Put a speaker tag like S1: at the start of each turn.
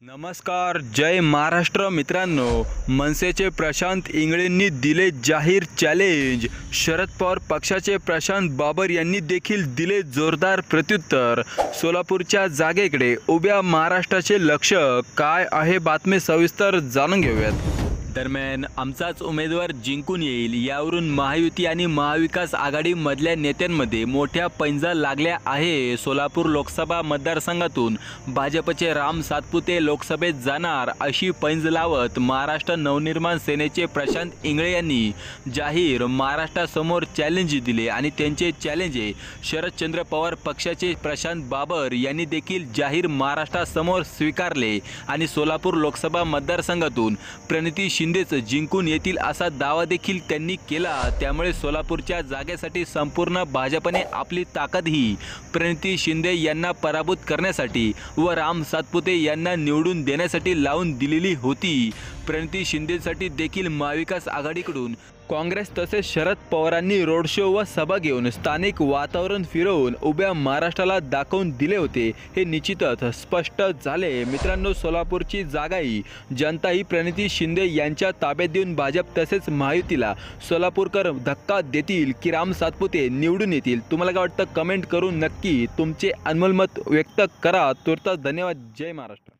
S1: नमस्कार, जय महाराष्ट्र मित्रांनो। मनसेचे प्रशांत इंगळेंनी दिले जाहीर चॅलेंज। शरद पवार पक्षाचे प्रशांत बाबर यांनी देखील दिले जोरदार प्रत्युत्तर। सोलापूरच्या जागेकडे उभ्या महाराष्ट्राचे लक्ष काय आहे, बातमी सविस्तर जाणून घेऊयात। दरम्यान आमचाच उमेदवार जिंकून येईल यावरून महायुती आणि महाविकास आघाडी मधल्या नेत्यांमध्ये मोठ्या पैंजा लागल्या आहे। सोलापूर लोकसभा मतदारसंघातून भाजपचे राम सातपुते लोकसभेत जाणार अशी पैंज लावत महाराष्ट्र नवनिर्माण सेनेचे प्रशांत इंगळे यांनी जाहीर महाराष्ट्रासमोर चॅलेंज दिले आणि त्यांचे चॅलेंज शरदचंद्र पवार पक्षाचे प्रशांत बाबर यांनी देखील जाहीर महाराष्ट्रासमोर स्वीकारले आणि सोलापूर लोकसभा मतदारसंघातून प्रणिती शिंदेच जिंकून येतील असा दावा देखील त्यांनी केला। त्यामुळे सोलापूरच्या जागेसाठी संपूर्ण भाजपने आपली ताकद ही प्रणिती शिंदे यांना पराभूत करण्यासाठी व राम सातपुते यांना निवडून देण्यासाठी लावून दिलेली होती। प्रणिती शिंदेसाठी देखील महाविकास आघाडीकडून काँग्रेस तसेच शरद पवारांनी रोड शो व सभा घेऊन स्थानिक वातावरण फिरवून उभ्या महाराष्ट्राला दाखवून दिले होते। हे निश्चितच स्पष्ट झाले। मित्रांनो, सोलापूरची जागाही जनता ही प्रणिती शिंदे यांच्या ताब्यात देऊन भाजप तसेच महायुतीला सोलापूरकर धक्का देतील की राम सातपुते निवडून येतील? तुम्हाला काय वाटतं? कमेंट करून नक्की तुमचे अनमोल मत व्यक्त करा। तुर्तास धन्यवाद। जय महाराष्ट्र।